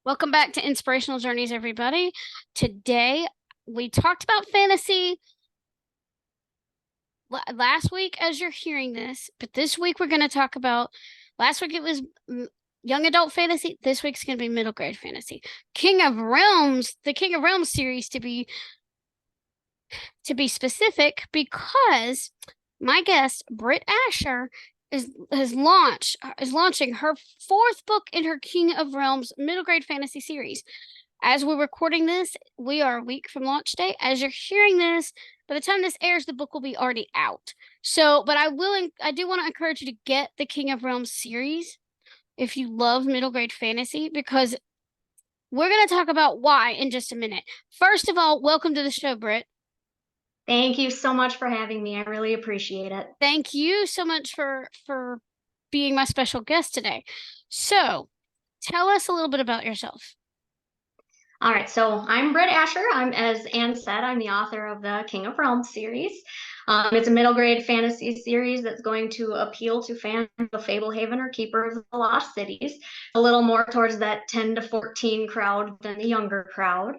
Welcome back to Inspirational Journeys, everybody. Today, we talked about fantasy last week as you're hearing this, but this week we're going to talk about, last week it was young adult fantasy. This week's going to be middle grade fantasy. King of Realms, the King of Realms series to be specific, because my guest, Brit Asher, is launching her fourth book in her King of Realms middle grade fantasy series. As we're recording this, we are a week from launch day. As you're hearing this, by the time this airs, the book will be already out. So, but I do want to encourage you to get the King of Realms series if you love middle grade fantasy, because we're going to talk about why in just a minute. First of all, welcome to the show, Britt. Thank you so much for having me. I really appreciate it. Thank you so much for being my special guest today. So, tell us a little bit about yourself. All right, so I'm Brit Asher. As Anne said, I'm the author of the King of Realms series. It's a middle grade fantasy series that's going to appeal to fans of Fablehaven or Keeper of the Lost Cities, a little more towards that 10 to 14 crowd than the younger crowd.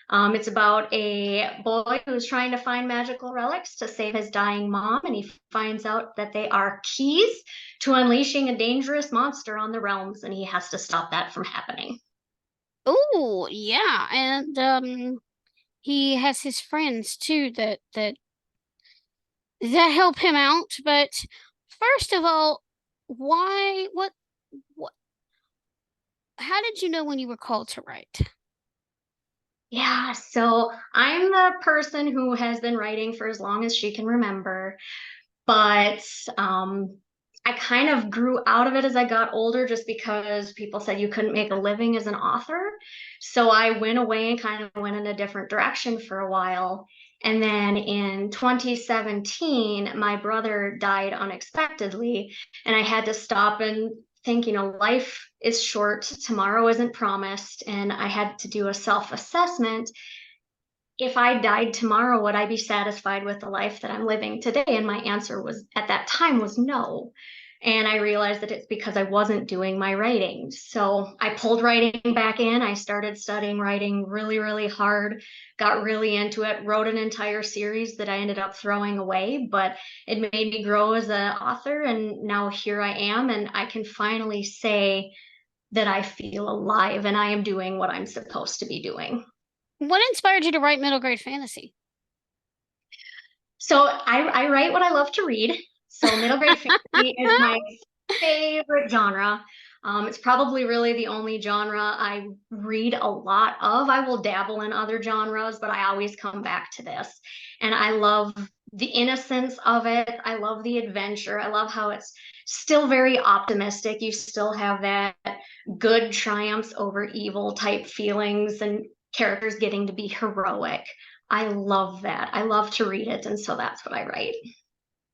It's about a boy who's trying to find magical relics to save his dying mom, and he finds out that they are keys to unleashing a dangerous monster on the realms, and he has to stop that from happening. Oh, yeah, and he has his friends too that help him out. But first of all, why what how did you know when you were called to write? Yeah, so I'm the person who has been writing for as long as she can remember, but I kind of grew out of it as I got older just because people said you couldn't make a living as an author. So I went away and kind of went in a different direction for a while. And then in 2017, my brother died unexpectedly, and I had to stop and think, life is short, tomorrow isn't promised, and I had to do a self-assessment. If I died tomorrow, would I be satisfied with the life that I'm living today? And my answer was, at that time, was no. And I realized that it's because I wasn't doing my writing. So I pulled writing back in. I started studying writing really, really hard, got really into it, wrote an entire series that I ended up throwing away, but it made me grow as an author. And now here I am, and I can finally say that I feel alive and I am doing what I'm supposed to be doing. What inspired you to write middle grade fantasy? So I write what I love to read. So middle grade fantasy is my favorite genre. It's probably really the only genre I read a lot of. I will dabble in other genres, but I always come back to this. And I love the innocence of it. I love the adventure. I love how it's still very optimistic. You still have that good triumphs over evil type feelings and characters getting to be heroic. I love that. I love to read it, and so that's what I write.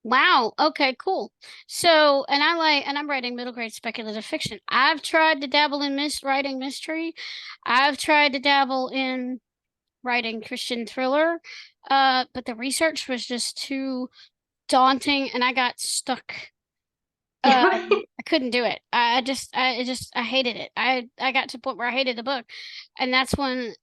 Wow. Okay, cool. So, and I'm writing middle grade speculative fiction. I've tried to dabble in writing mystery. I've tried to dabble in writing Christian thriller. But the research was just too daunting and I got stuck. I couldn't do it. I hated it. I got to the point where I hated the book. And that's when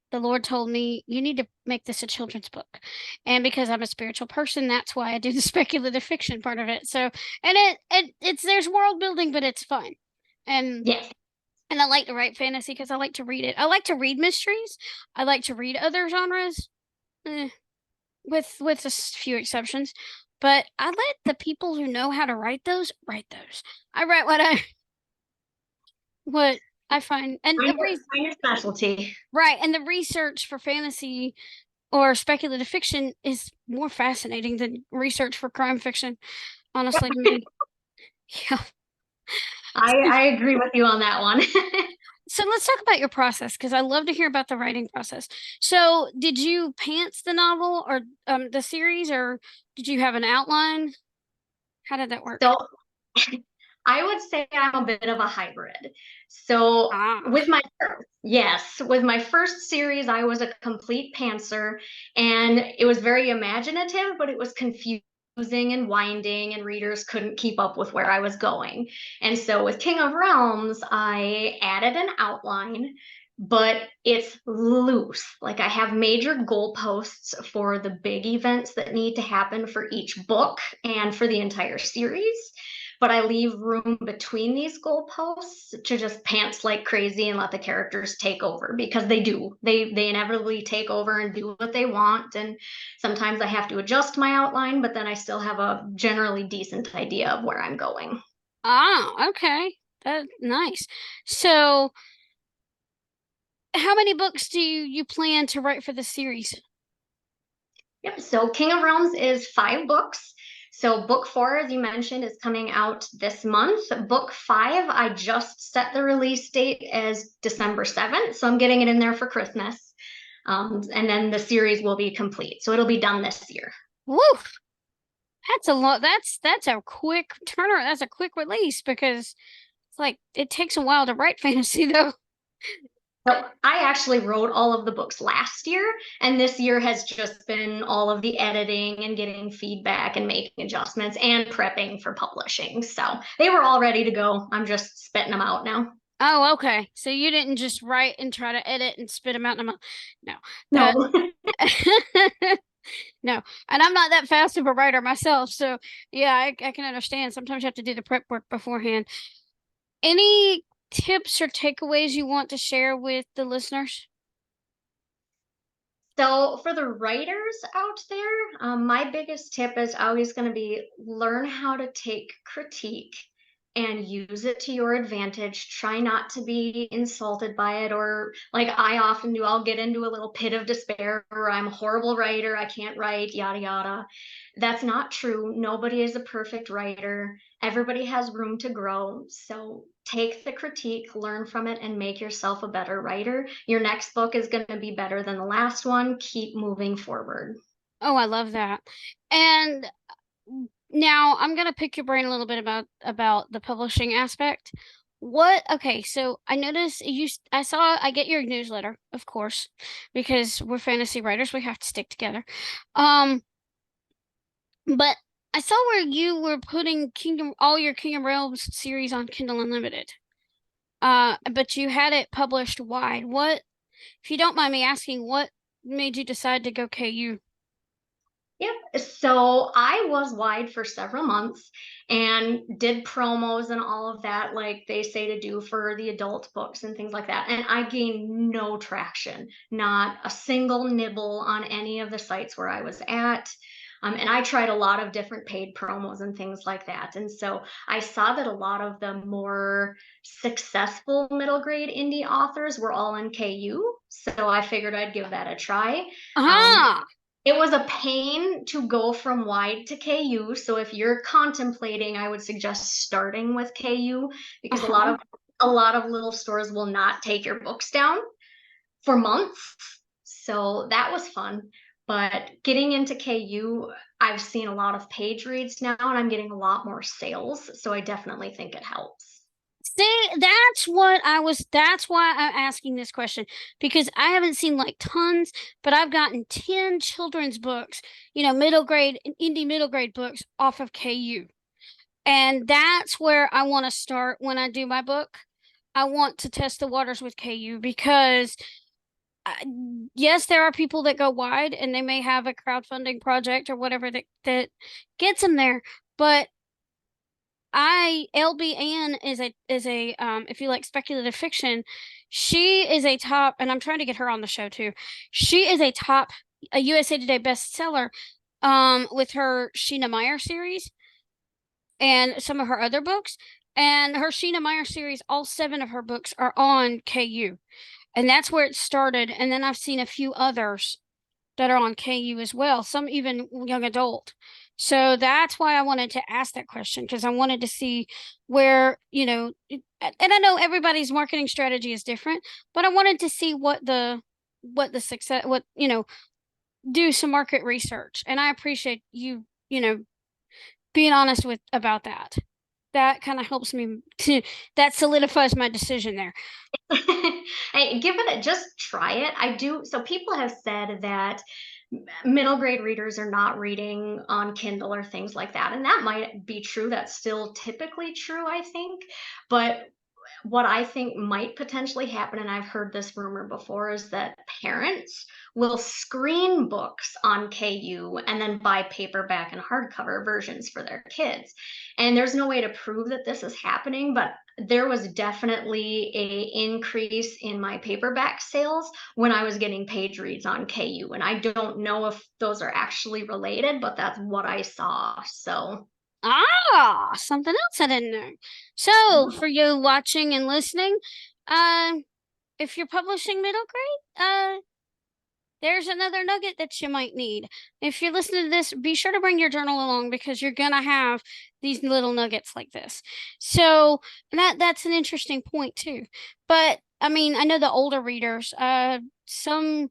the Lord told me, you need to make this a children's book. And because I'm a spiritual person, that's why I do the speculative fiction part of it. So, and it's there's world building, but it's fun. And Yes. and I like to write fantasy because I like to read it. I like to read mysteries. I like to read other genres, with a few exceptions. But I let the people who know how to write those write those. I write what I find, and Find your specialty. right, and the research for fantasy or speculative fiction is more fascinating than research for crime fiction, honestly, to me. Yeah. I agree with you on that one. So let's talk about your process because I love to hear about the writing process. So did you pants the novel or the series, or did you have an outline? How did that work? So I would say I'm a bit of a hybrid. So Ah, with my first series, I was a complete pantser, and it was very imaginative, but it was confusing and winding, and readers couldn't keep up with where I was going. And so with King of Realms, I added an outline, but it's loose. Like I have major goalposts for the big events that need to happen for each book and for the entire series. But I leave room between these goalposts to just pants like crazy and let the characters take over, because they do. They inevitably take over and do what they want. And sometimes I have to adjust my outline, but then I still have a generally decent idea of where I'm going. Ah, okay. That's nice. So, how many books do you plan to write for the series? Yep. So King of Realms is 5 books. So book 4, as you mentioned, is coming out this month. Book 5, I just set the release date as December 7th. So I'm getting it in there for Christmas. And then the series will be complete. So it'll be done this year. Woo! That's a lot. That's a quick turner. That's a quick release because it's like it takes a while to write fantasy though. So I actually wrote all of the books last year, and this year has just been all of the editing and getting feedback and making adjustments and prepping for publishing. So they were all ready to go. I'm just spitting them out now. Oh, okay. So you didn't just write and try to edit and spit them out in a month. No. That No. no. And I'm not that fast of a writer myself, so yeah, I can understand. Sometimes you have to do the prep work beforehand. Any tips or takeaways you want to share with the listeners? So, for the writers out there, my biggest tip is always going to be learn how to take critique and use it to your advantage. Try not to be insulted by it, or like I often do, I'll get into a little pit of despair or I'm a horrible writer, I can't write, yada, yada. That's not true. Nobody is a perfect writer. Everybody has room to grow. So take the critique, learn from it, and make yourself a better writer. Your next book is going to be better than the last one. Keep moving forward. Oh, I love that. And now I'm gonna pick your brain a little bit about the publishing aspect. Okay, so I noticed I get your newsletter, of course, because we're fantasy writers, we have to stick together. Um, but I saw where you were putting all your Kingdom Realms series on Kindle Unlimited. But you had it published wide. What, if you don't mind me asking, what made you decide to go KU? Yep. So I was wide for several months and did promos and all of that, like they say to do for the adult books and things like that. And I gained no traction, not a single nibble on any of the sites where I was at. And I tried a lot of different paid promos and things like that. And so I saw that a lot of the more successful middle grade indie authors were all in KU. So I figured I'd give that a try. Um, Ah, it was a pain to go from wide to KU. So if you're contemplating, I would suggest starting with KU, because uh-huh. a lot of little stores will not take your books down for months. So that was fun. But getting into KU, I've seen a lot of page reads now and I'm getting a lot more sales. So I definitely think it helps. See, that's why I'm asking this question because I haven't seen like tons, but I've gotten 10 children's books, indie middle grade books off of KU. And that's where I want to start when I do my book. I want to test the waters with KU because yes, there are people that go wide and they may have a crowdfunding project or whatever that gets them there, but LB Ann is a if you like speculative fiction, she is a top, and I'm trying to get her on the show too. She is a USA Today bestseller with her Sheena Meyer series and some of her other books. And her Sheena Meyer series, all 7 of her books are on KU. And that's where it started. And then I've seen a few others that are on KU as well, some even young adult. So that's why I wanted to ask that question because I wanted to see where, and I know everybody's marketing strategy is different, but I wanted to see what the success, do some market research. And I appreciate you being honest with about that. That kind of helps me to that solidifies my decision there. Hey, give it just try it. I do. So people have said that middle grade readers are not reading on Kindle or things like that. And that might be true. That's still typically true, I think. But what I think might potentially happen, and I've heard this rumor before, is that parents will screen books on KU and then buy paperback and hardcover versions for their kids. And there's no way to prove that this is happening, but there was definitely a increase in my paperback sales when I was getting page reads on KU. And I don't know if those are actually related, but that's what I saw. So Something else I didn't know. So for you watching and listening, uh, if you're publishing middle grade, there's another nugget that you might need. If you're listening to this, be sure to bring your journal along because you're gonna have these little nuggets like this. So that's an interesting point too. But I mean, I know the older readers, some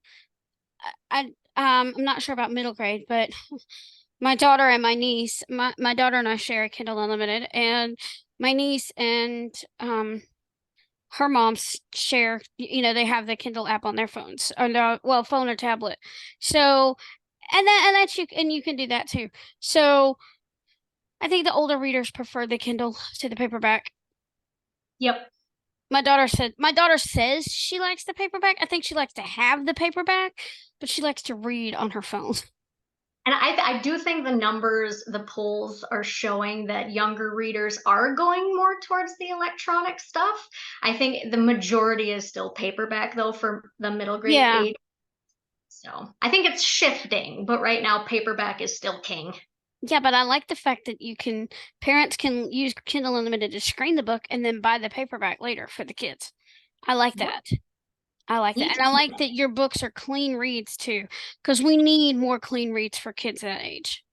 I'm not sure about middle grade, but my daughter and my niece, my daughter and I share a Kindle Unlimited, and my niece and her moms share, they have the Kindle app on their phones, or well, phone or tablet. So, and you can do that too. So I think the older readers prefer the Kindle to the paperback. Yep. My daughter says she likes the paperback. I think she likes to have the paperback, but she likes to read on her phone. And I do think the numbers, the polls are showing that younger readers are going more towards the electronic stuff. I think the majority is still paperback, though, for the middle grade Yeah. age. So I think it's shifting, but right now paperback is still king. Yeah, but I like the fact that parents can use Kindle Unlimited to screen the book and then buy the paperback later for the kids. I like Yep. that. I like Me that. And I too. like that your books are clean reads too, because we need more clean reads for kids that age.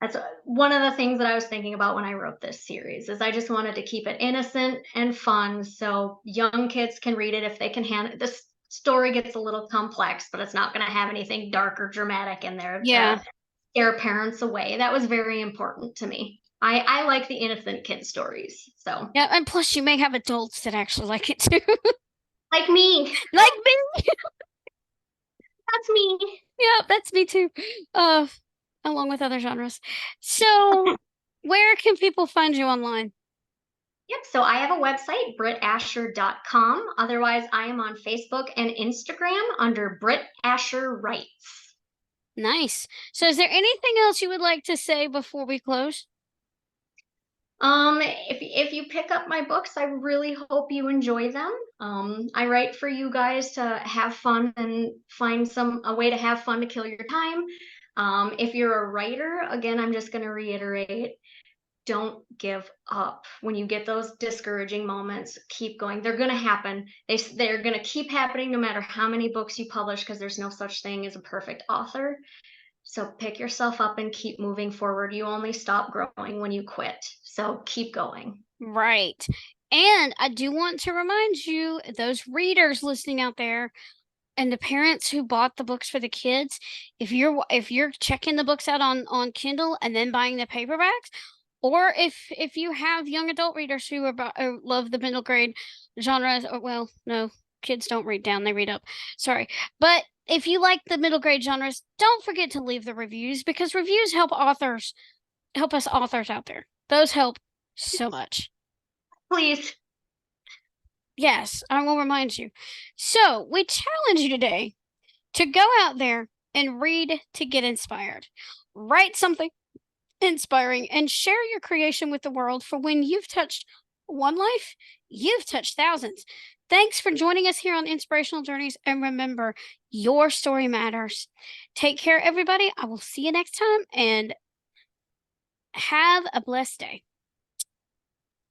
That's one of the things that I was thinking about when I wrote this series is I just wanted to keep it innocent and fun so young kids can read it if they can handle it. This story gets a little complex, but it's not going to have anything dark or dramatic in there Yeah. to scare parents away. That was very important to me. I like the innocent kid stories. So Yeah, and plus you may have adults that actually like it too. like me. Like me. That's me. Yeah, that's me too. Uh, Along with other genres. So, where can people find you online? Yep. So I have a website, britasher.com. Otherwise, I am on Facebook and Instagram under Brit Asher Writes. Nice. So, is there anything else you would like to say before we close? If you pick up my books, I really hope you enjoy them. I write for you guys to have fun and find a way to have fun to kill your time. If you're a writer, again, I'm just going to reiterate, don't give up. When you get those discouraging moments, keep going. They're going to happen. They're going to keep happening no matter how many books you publish because there's no such thing as a perfect author. So pick yourself up and keep moving forward. You only stop growing when you quit. So keep going. Right. And I do want to remind you, those readers listening out there, and the parents who bought the books for the kids, if you're checking the books out on Kindle and then buying the paperbacks, or if you have young adult readers who love the middle grade genres, or well, no, kids don't read down, they read up. Sorry. But if you like the middle grade genres, don't forget to leave the reviews because reviews help us authors out there. Those help so much. Please. Yes, I will remind you. So, we challenge you today to go out there and read to get inspired. Write something inspiring and share your creation with the world, for when you've touched one life, you've touched thousands. Thanks for joining us here on Inspirational Journeys, and remember, your story matters. Take care, everybody. I will see you next time, and have a blessed day.